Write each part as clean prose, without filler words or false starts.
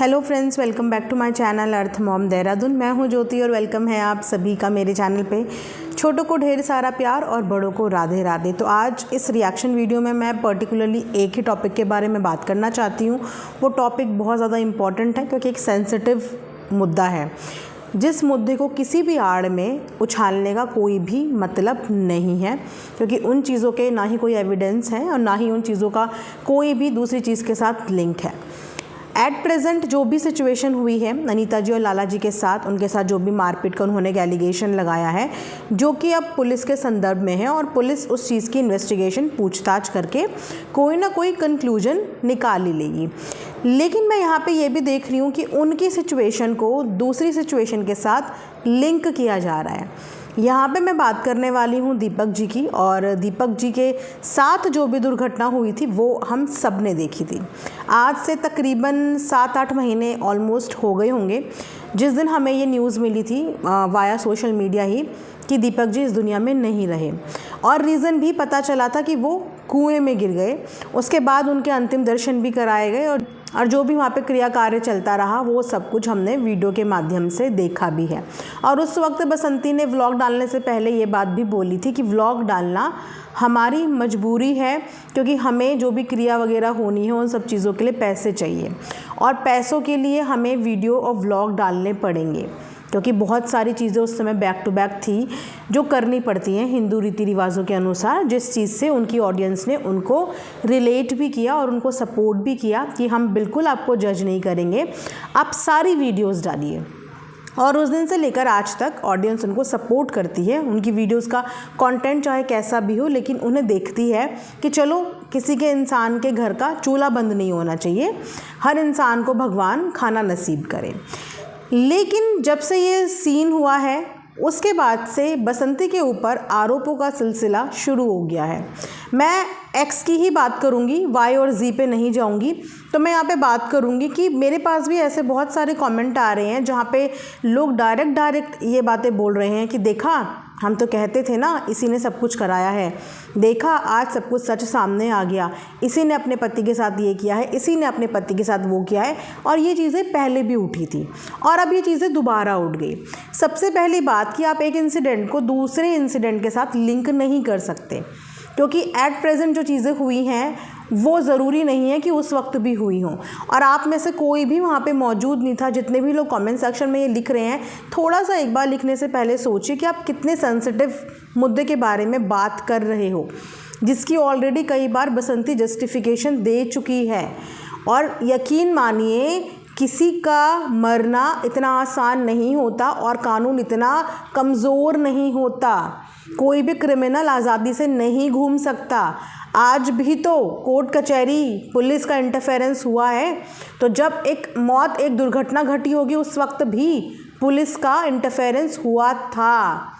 Hello friends, welcome back to my channel earth mom Dehradun. मैं हूं ज्योति और वेलकम है आप सभी का मेरे चैनल पे। छोटों को ढेर सारा प्यार और बड़ों को राधे राधे। तो आज इस रिएक्शन वीडियो में मैं पर्टिकुलरली एक ही टॉपिक के बारे में बात करना चाहती हूं। वो टॉपिक बहुत ज़्यादा इम्पॉर्टेंट है क्योंकि एक सेंसिटिव मुद्दा है, जिस मुद्दे को किसी भी आड़ में उछालने का कोई भी मतलब नहीं है, क्योंकि उन चीज़ों के ना ही कोई एविडेंस है और ना ही उन चीज़ों का कोई भी दूसरी चीज़ के साथ लिंक है। एट प्रेजेंट जो भी सिचुएशन हुई है अनीता जी और लाला जी के साथ, उनके साथ जो भी मारपीट का उन्होंने एलिगेशन लगाया है, जो कि अब पुलिस के संदर्भ में है और पुलिस उस चीज़ की इन्वेस्टिगेशन पूछताछ करके कोई ना कोई कंक्लूजन निकाल ही लेगी। लेकिन मैं यहाँ पे ये भी देख रही हूँ कि उनकी सिचुएशन को दूसरी सिचुएशन के साथ लिंक किया जा रहा है। यहाँ पे मैं बात करने वाली हूँ दीपक जी की, और दीपक जी के साथ जो भी दुर्घटना हुई थी वो हम सब ने देखी थी। आज से तकरीबन 7-8 महीने ऑलमोस्ट हो गए होंगे जिस दिन हमें ये न्यूज़ मिली थी वाया सोशल मीडिया ही कि दीपक जी इस दुनिया में नहीं रहे, और रीज़न भी पता चला था कि वो कुएं में गिर गए। उसके बाद उनके अंतिम दर्शन भी कराए गए और जो भी वहाँ पे क्रिया कार्य चलता रहा वो सब कुछ हमने वीडियो के माध्यम से देखा भी है। और उस वक्त बसंती ने व्लॉग डालने से पहले ये बात भी बोली थी कि व्लॉग डालना हमारी मजबूरी है, क्योंकि हमें जो भी क्रिया वगैरह होनी है उन सब चीज़ों के लिए पैसे चाहिए, और पैसों के लिए हमें वीडियो और व्लॉग डालने पड़ेंगे, क्योंकि बहुत सारी चीज़ें उस समय बैक टू बैक थी जो करनी पड़ती हैं हिंदू रीति रिवाजों के अनुसार, जिस चीज़ से उनकी ऑडियंस ने उनको रिलेट भी किया और उनको सपोर्ट भी किया कि हम बिल्कुल आपको जज नहीं करेंगे, आप सारी वीडियोस डालिए। और उस दिन से लेकर आज तक ऑडियंस उनको सपोर्ट करती है। उनकी वीडियोस का कंटेंट चाहे कैसा भी हो, लेकिन उन्हें देखती है कि चलो किसी के इंसान के घर का चूल्हा बंद नहीं होना चाहिए, हर इंसान को भगवान खाना नसीब करे। लेकिन जब से ये सीन हुआ है उसके बाद से बसंती के ऊपर आरोपों का सिलसिला शुरू हो गया है। मैं एक्स की ही बात करूंगी, वाई और जी पे नहीं जाऊंगी। तो मैं यहाँ पे बात करूंगी कि मेरे पास भी ऐसे बहुत सारे कमेंट आ रहे हैं जहाँ पे लोग डायरेक्ट ये बातें बोल रहे हैं कि देखा, हम तो कहते थे ना इसी ने सब कुछ कराया है, देखा आज सब कुछ सच सामने आ गया, इसी ने अपने पति के साथ ये किया है, इसी ने अपने पति के साथ वो किया है, और ये चीज़ें पहले भी उठी थी और अब ये चीज़ें दोबारा उठ गई। सबसे पहली बात कि आप एक इंसिडेंट को दूसरे इंसिडेंट के साथ लिंक नहीं कर सकते, क्योंकि एट प्रेजेंट जो चीज़ें हुई हैं वो ज़रूरी नहीं है कि उस वक्त भी हुई हों, और आप में से कोई भी वहाँ पे मौजूद नहीं था। जितने भी लोग कमेंट सेक्शन में ये लिख रहे हैं, थोड़ा सा एक बार लिखने से पहले सोचिए कि आप कितने सेंसिटिव मुद्दे के बारे में बात कर रहे हो, जिसकी ऑलरेडी कई बार बसंती जस्टिफिकेशन दे चुकी है। और यकीन मानिए किसी का मरना इतना आसान नहीं होता और कानून इतना कमज़ोर नहीं होता। कोई भी क्रिमिनल आज़ादी से नहीं घूम सकता। आज भी तो कोर्ट कचहरी पुलिस का इंटरफेरेंस हुआ है, तो जब एक मौत एक दुर्घटना घटी होगी उस वक्त भी पुलिस का इंटरफेरेंस हुआ था।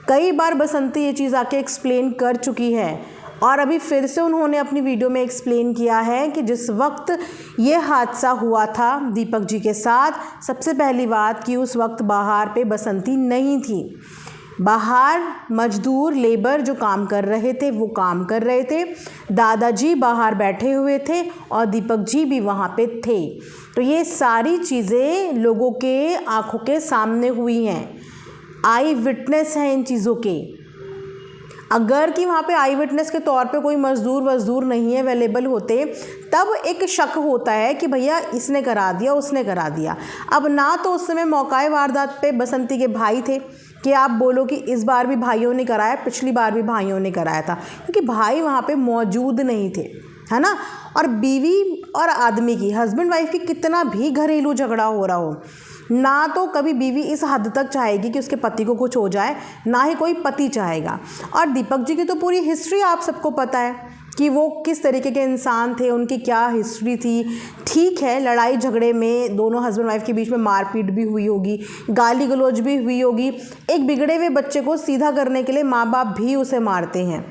कई बार बसंती ये चीज़ आके एक्सप्लेन कर चुकी है, और अभी फिर से उन्होंने अपनी वीडियो में एक्सप्लेन किया है कि जिस वक्त ये हादसा हुआ था दीपक जी के साथ, सबसे पहली बात कि उस वक्त बाहर पे बसंती नहीं थी। बाहर मजदूर लेबर जो काम कर रहे थे वो काम कर रहे थे, दादाजी बाहर बैठे हुए थे और दीपक जी भी वहाँ पे थे। तो ये सारी चीज़ें लोगों के आंखों के सामने हुई हैं, आई विटनेस हैं इन चीज़ों के। अगर कि वहाँ पे आई विटनेस के तौर पे कोई मजदूर नहीं अवेलेबल होते, तब एक शक होता है कि भैया इसने करा दिया उसने करा दिया। अब ना तो उस समय मौकाए वारदात पे बसंती के भाई थे कि आप बोलो कि इस बार भी भाइयों ने कराया, पिछली बार भी भाइयों ने कराया था, क्योंकि भाई वहाँ पे मौजूद नहीं थे, है ना। और बीवी और आदमी की, हस्बैंड वाइफ की कितना भी घरेलू झगड़ा हो रहा हो, ना तो कभी बीवी इस हद तक चाहेगी कि उसके पति को कुछ हो जाए, ना ही कोई पति चाहेगा। और दीपक जी की तो पूरी हिस्ट्री आप सबको पता है कि वो किस तरीके के इंसान थे, उनकी क्या हिस्ट्री थी। ठीक है, लड़ाई झगड़े में दोनों हस्बैंड वाइफ के बीच में मारपीट भी हुई होगी, गाली गलौज भी हुई होगी। एक बिगड़े हुए बच्चे को सीधा करने के लिए माँ बाप भी उसे मारते हैं,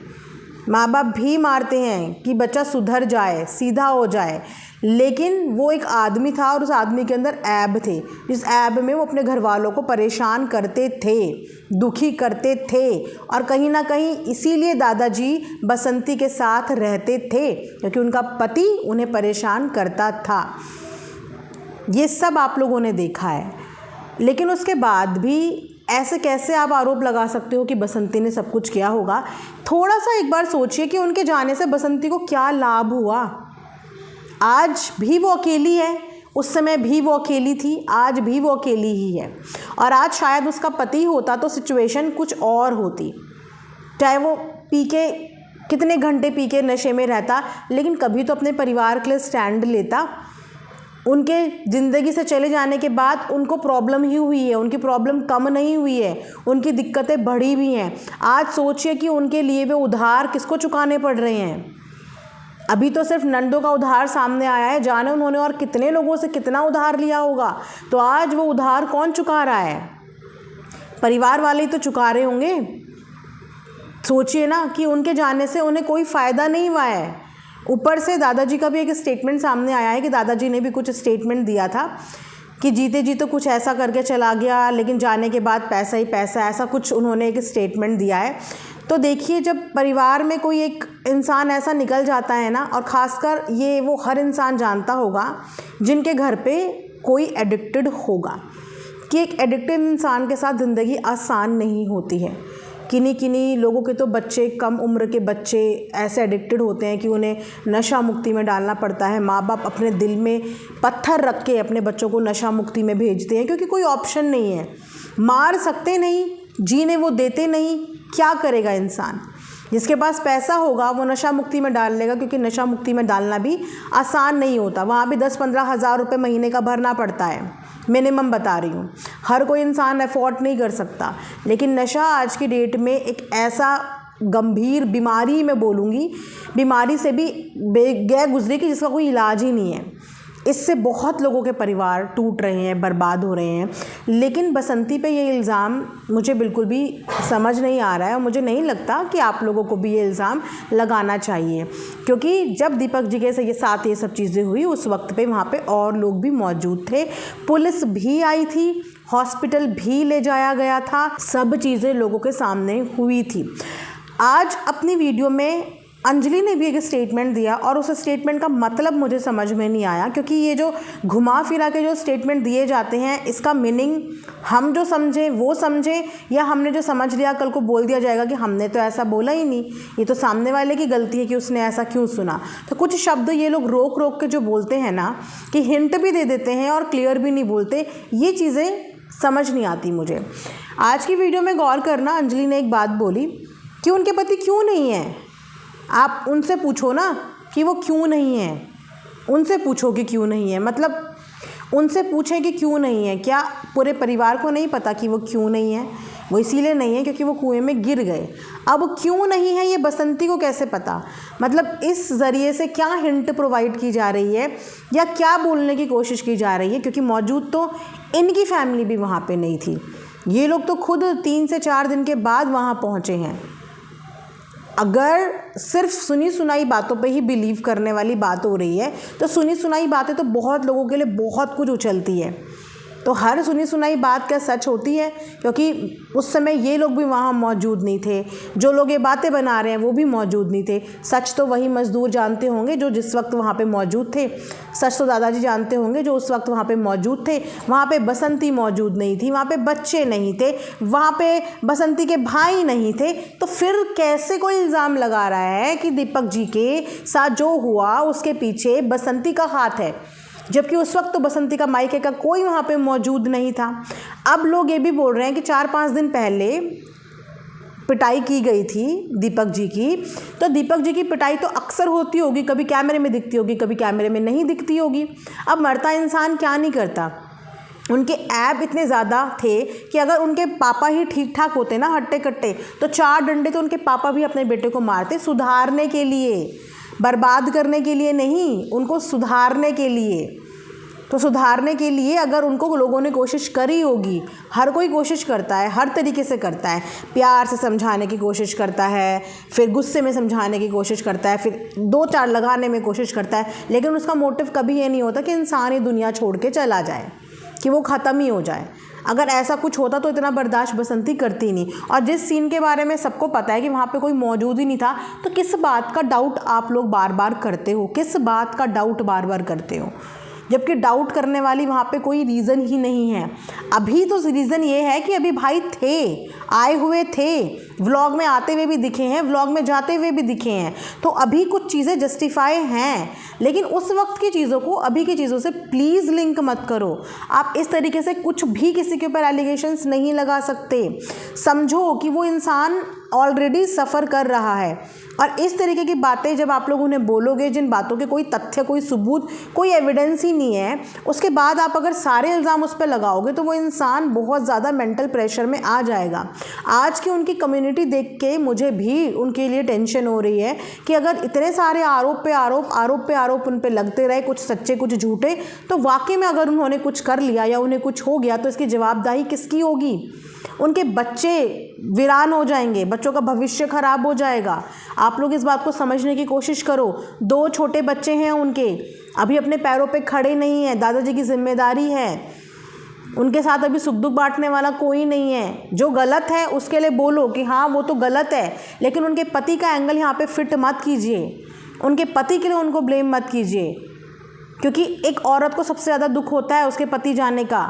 माँ बाप भी मारते हैं कि बच्चा सुधर जाए, सीधा हो जाए। लेकिन वो एक आदमी था और उस आदमी के अंदर ऐब थे, जिस ऐब में वो अपने घर वालों को परेशान करते थे, दुखी करते थे, और कहीं ना कहीं इसीलिए दादाजी बसंती के साथ रहते थे, क्योंकि उनका पति उन्हें परेशान करता था। ये सब आप लोगों ने देखा है, लेकिन उसके बाद भी ऐसे कैसे आप आरोप लगा सकते हो कि बसंती ने सब कुछ किया होगा। थोड़ा सा एक बार सोचिए कि उनके जाने से बसंती को क्या लाभ हुआ। आज भी वो अकेली है, उस समय भी वो अकेली थी, आज भी वो अकेली ही है। और आज शायद उसका पति होता तो सिचुएशन कुछ और होती, चाहे वो पी के कितने घंटे पी के नशे में रहता, लेकिन कभी तो अपने परिवार के लिए स्टैंड लेता। उनके ज़िंदगी से चले जाने के बाद उनको प्रॉब्लम ही हुई है, उनकी प्रॉब्लम कम नहीं हुई है, उनकी दिक्कतें बढ़ी भी हैं। आज सोचिए कि उनके लिए वे उधार किसको चुकाने पड़ रहे हैं। अभी तो सिर्फ नंदों का उधार सामने आया है, जाने उन्होंने और कितने लोगों से कितना उधार लिया होगा। तो आज वो उधार कौन चुका रहा है? परिवार वाले ही तो चुका रहे होंगे। सोचिए ना कि उनके जाने से उन्हें कोई फ़ायदा नहीं हुआ है। ऊपर से दादाजी का भी एक स्टेटमेंट सामने आया है कि दादाजी ने भी कुछ स्टेटमेंट दिया था कि जीते जी तो कुछ ऐसा करके चला गया, लेकिन जाने के बाद पैसा ही पैसा, ऐसा कुछ उन्होंने एक स्टेटमेंट दिया है। तो देखिए, जब परिवार में कोई एक इंसान ऐसा निकल जाता है ना, और ख़ासकर ये वो हर इंसान जानता होगा जिनके घर पे कोई एडिक्टेड होगा, कि एक एडिक्टेड इंसान के साथ ज़िंदगी आसान नहीं होती है। किन्हीं लोगों के तो बच्चे, कम उम्र के बच्चे ऐसे एडिक्टेड होते हैं कि उन्हें नशा मुक्ति में डालना पड़ता है। माँ बाप अपने दिल में पत्थर रख के अपने बच्चों को नशा मुक्ति में भेजते हैं, क्योंकि कोई ऑप्शन नहीं है। मार सकते नहीं, जीने वो देते नहीं, क्या करेगा इंसान? जिसके पास पैसा होगा वो नशा मुक्ति में डाल लेगा, क्योंकि नशा मुक्ति में डालना भी आसान नहीं होता। वहाँ भी 10-15 हज़ार रुपये महीने का भरना पड़ता है, मिनिमम बता रही हूँ। हर कोई इंसान अफोर्ड नहीं कर सकता। लेकिन नशा आज की डेट में एक ऐसा गंभीर बीमारी, मैं बोलूँगी बीमारी से भी गए गुजरे, कि जिसका कोई इलाज ही नहीं है। इससे बहुत लोगों के परिवार टूट रहे हैं, बर्बाद हो रहे हैं। लेकिन बसंती पे ये इल्ज़ाम मुझे बिल्कुल भी समझ नहीं आ रहा है, और मुझे नहीं लगता कि आप लोगों को भी ये इल्ज़ाम लगाना चाहिए, क्योंकि जब दीपक जी के साथ ये सब चीज़ें हुई, उस वक्त पे वहाँ पे और लोग भी मौजूद थे, पुलिस भी आई थी, हॉस्पिटल भी ले जाया गया था, सब चीज़ें लोगों के सामने हुई थी। आज अपनी वीडियो में अंजलि ने भी एक स्टेटमेंट दिया, और उस स्टेटमेंट का मतलब मुझे समझ में नहीं आया, क्योंकि ये जो घुमा फिरा के जो स्टेटमेंट दिए जाते हैं, इसका मीनिंग हम जो समझें वो समझें, या हमने जो समझ लिया कल को बोल दिया जाएगा कि हमने तो ऐसा बोला ही नहीं, ये तो सामने वाले की गलती है कि उसने ऐसा क्यों सुना। तो कुछ शब्द ये लोग रोक रोक के जो बोलते हैं ना, कि हिंट भी दे देते हैं और क्लियर भी नहीं बोलते, ये चीज़ें समझ नहीं आती मुझे। आज की वीडियो में गौर करना, अंजलि ने एक बात बोली कि उनके पति क्यों नहीं है। आप उनसे पूछो ना कि वो क्यों नहीं है, उनसे पूछो कि क्यों नहीं है, मतलब उनसे पूछें कि क्यों नहीं है। क्या पूरे परिवार को नहीं पता कि वो क्यों नहीं है? वो इसीलिए नहीं है क्योंकि वो कुएं में गिर गए। अब क्यों नहीं है ये बसंती को कैसे पता? मतलब इस ज़रिए से क्या हिंट प्रोवाइड की जा रही है, या क्या बोलने की कोशिश की जा रही है? क्योंकि मौजूद तो इनकी फैमिली भी वहाँ पे नहीं थी। ये लोग तो खुद 3 से 4 दिन के बाद वहाँ पहुँचे हैं। अगर सिर्फ सुनी सुनाई बातों पे ही बिलीव करने वाली बात हो रही है, तो सुनी सुनाई बातें तो बहुत लोगों के लिए बहुत कुछ उछलती है। तो हर सुनी सुनाई बात क्या सच होती है? क्योंकि उस समय ये लोग भी वहाँ मौजूद नहीं थे, जो लोग ये बातें बना रहे हैं वो भी मौजूद नहीं थे। सच तो वही मज़दूर जानते होंगे जो जिस वक्त वहाँ पे मौजूद थे। सच तो दादाजी जानते होंगे जो उस वक्त वहाँ पे मौजूद थे। वहाँ पे बसंती मौजूद नहीं थी, वहाँ पे बच्चे नहीं थे, वहाँ पे बसंती के भाई नहीं थे। तो फिर कैसे कोई इल्ज़ाम लगा रहा है कि दीपक जी के साथ जो हुआ उसके पीछे बसंती का हाथ है, जबकि उस वक्त तो बसंती का मायके का कोई वहाँ पे मौजूद नहीं था। अब लोग ये भी बोल रहे हैं कि 4-5 दिन पहले पिटाई की गई थी दीपक जी की, तो दीपक जी की पिटाई तो अक्सर होती होगी, कभी कैमरे में दिखती होगी, कभी कैमरे में नहीं दिखती होगी। अब मरता इंसान क्या नहीं करता। उनके ऐब इतने ज़्यादा थे कि अगर उनके पापा ही ठीक ठाक होते ना, हट्टे कट्टे, तो 4 डंडे तो उनके पापा भी अपने बेटे को मारते, सुधारने के लिए, बर्बाद करने के लिए नहीं, उनको सुधारने के लिए। तो सुधारने के लिए अगर उनको लोगों ने कोशिश करी होगी, हर कोई कोशिश करता है, हर तरीके से करता है, प्यार से समझाने की कोशिश करता है, फिर गुस्से में समझाने की कोशिश करता है, फिर 2-4 लगाने में कोशिश करता है, लेकिन उसका मोटिव कभी ये नहीं होता कि इंसान ये दुनिया छोड़ के चला जाए, कि वो ख़त्म ही हो जाए। अगर ऐसा कुछ होता तो इतना बर्दाश्त बसंती करती नहीं। और जिस सीन के बारे में सबको पता है कि वहाँ पे कोई मौजूद ही नहीं था, तो किस बात का डाउट आप लोग बार बार करते हो? किस बात का डाउट बार बार करते हो? जबकि डाउट करने वाली वहाँ पे कोई रीज़न ही नहीं है। अभी तो रीज़न ये है कि अभी भाई थे, आए हुए थे, व्लॉग में आते हुए भी दिखे हैं, व्लॉग में जाते हुए भी दिखे हैं, तो अभी कुछ चीज़ें जस्टिफाई हैं। लेकिन उस वक्त की चीज़ों को अभी की चीज़ों से प्लीज़ लिंक मत करो। आप इस तरीके से कुछ भी किसी के ऊपर एलिगेशंस नहीं लगा सकते। समझो कि वो इंसान ऑलरेडी सफ़र कर रहा है, और इस तरीके की बातें जब आप लोग उन्हें बोलोगे, जिन बातों के कोई तथ्य, कोई सबूत, कोई एविडेंस ही नहीं है, उसके बाद आप अगर सारे इल्ज़ाम उस पर लगाओगे तो वो इंसान बहुत ज़्यादा मेंटल प्रेशर में आ जाएगा। आज की उनकी कम्युनिटी देख के मुझे भी उनके लिए टेंशन हो रही है कि अगर इतने सारे आरोप पे आरोप उन पे लगते रहे, कुछ सच्चे कुछ झूठे, तो वाकई में अगर उन्होंने कुछ कर लिया या उन्हें कुछ हो गया तो इसकी जवाबदेही किसकी होगी? उनके बच्चे वीरान हो जाएंगे, बच्चों का भविष्य खराब हो जाएगा। आप लोग इस बात को समझने की कोशिश करो। 2 छोटे बच्चे हैं उनके, अभी अपने पैरों पे खड़े नहीं हैं, दादाजी की जिम्मेदारी है, उनके साथ अभी सुख दुख बांटने वाला कोई नहीं है। जो गलत है उसके लिए बोलो कि हाँ वो तो गलत है, लेकिन उनके पति का एंगल यहाँ पे फिट मत कीजिए, उनके पति के लिए उनको ब्लेम मत कीजिए, क्योंकि एक औरत को सबसे ज़्यादा दुख होता है उसके पति जाने का,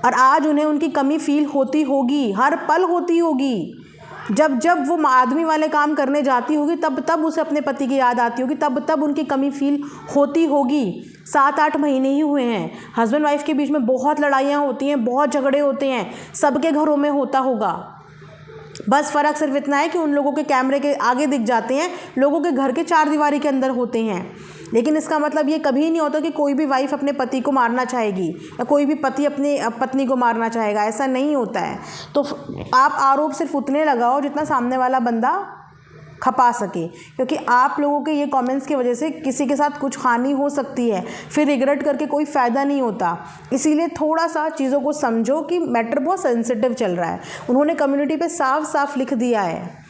और आज उन्हें उनकी कमी फील होती होगी, हर पल होती होगी। जब वो आदमी वाले काम करने जाती होगी तब उसे अपने पति की याद आती होगी, तब उनकी कमी फील होती होगी। 7-8 महीने ही हुए हैं, हस्बैंड वाइफ के बीच में बहुत लड़ाइयाँ होती हैं, बहुत झगड़े होते हैं, सबके घरों में होता होगा। बस फ़र्क सिर्फ इतना है कि उन लोगों के कैमरे के आगे दिख जाते हैं, लोगों के घर के 4 दीवारी के अंदर होते हैं। लेकिन इसका मतलब ये कभी नहीं होता कि कोई भी वाइफ अपने पति को मारना चाहेगी या कोई भी पति अपनी पत्नी को मारना चाहेगा, ऐसा नहीं होता है। तो आप आरोप सिर्फ उतने लगाओ जितना सामने वाला बंदा खपा सके, क्योंकि आप लोगों के ये कमेंट्स की वजह से किसी के साथ कुछ हानि हो सकती है, फिर रिग्रेट करके कोई फ़ायदा नहीं होता। इसीलिए थोड़ा सा चीज़ों को समझो कि मैटर बहुत सेंसिटिव चल रहा है। उन्होंने कम्युनिटी पे साफ साफ लिख दिया है,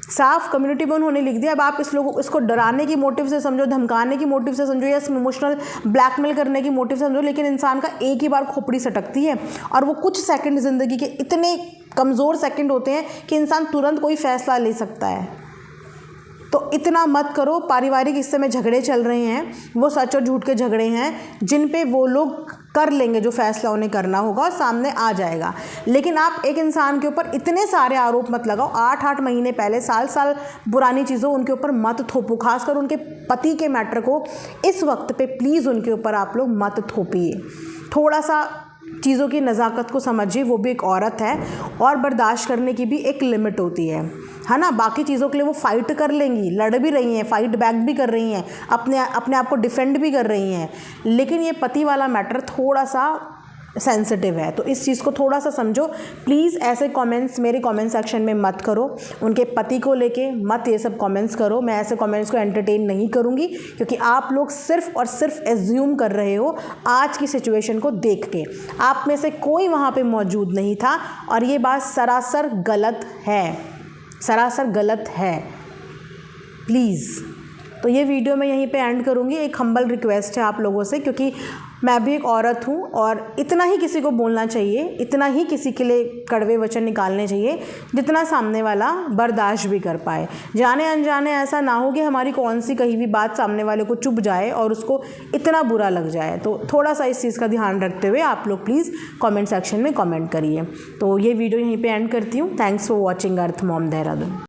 साफ कम्युनिटी में उन्होंने लिख दिया। अब आप इसको डराने की मोटिव से समझो, धमकाने की मोटिव से समझो, या इमोशनल ब्लैकमेल करने की मोटिव से समझो, लेकिन इंसान का एक ही बार खोपड़ी सटकती है, और वो कुछ सेकंड ज़िंदगी के इतने कमज़ोर सेकंड होते हैं कि इंसान तुरंत कोई फ़ैसला ले सकता है। तो इतना मत करो। पारिवारिक हिस्से में झगड़े चल रहे हैं, वो सच और झूठ के झगड़े हैं जिन पे वो लोग कर लेंगे जो फैसला उन्हें करना होगा और सामने आ जाएगा। लेकिन आप एक इंसान के ऊपर इतने सारे आरोप मत लगाओ। 8-8 महीने पहले, साल पुरानी चीज़ों उनके ऊपर मत थोपो, खासकर उनके पति के मैटर को इस वक्त पे प्लीज़ उनके ऊपर आप लोग मत थोपिए। थोड़ा सा चीज़ों की नज़ाकत को समझिए, वो भी एक औरत है और बर्दाश्त करने की भी एक लिमिट होती है ना। बाकी चीज़ों के लिए वो फ़ाइट कर लेंगी, लड़ भी रही हैं, फ़ाइट बैक भी कर रही हैं, अपने आप को डिफेंड भी कर रही हैं, लेकिन ये पति वाला मैटर थोड़ा सा सेंसिटिव है, तो इस चीज़ को थोड़ा सा समझो प्लीज़। ऐसे कमेंट्स मेरे कमेंट सेक्शन में मत करो, उनके पति को लेके मत ये सब कमेंट्स करो। मैं ऐसे कमेंट्स को एंटरटेन नहीं करूँगी, क्योंकि आप लोग सिर्फ और सिर्फ एज्यूम कर रहे हो आज की सिचुएशन को देख के। आप में से कोई वहाँ पे मौजूद नहीं था, और ये बात सरासर गलत है, सरासर गलत है। प्लीज़, तो ये वीडियो मैं यहीं पे एंड करूँगी। एक हम्बल रिक्वेस्ट है आप लोगों से, क्योंकि मैं भी एक औरत हूँ और इतना ही किसी को बोलना चाहिए, इतना ही किसी के लिए कड़वे वचन निकालने चाहिए जितना सामने वाला बर्दाश्त भी कर पाए। जाने अनजाने ऐसा ना हो कि हमारी कौन सी कही हुई बात सामने वाले को चुभ जाए और उसको इतना बुरा लग जाए। तो थोड़ा सा इस चीज़ का ध्यान रखते हुए आप लोग प्लीज़ कमेंट सेक्शन में कमेंट करिए। तो ये वीडियो यहीं पर एंड करती हूँ। Thanks for watching earth mom Dehradun.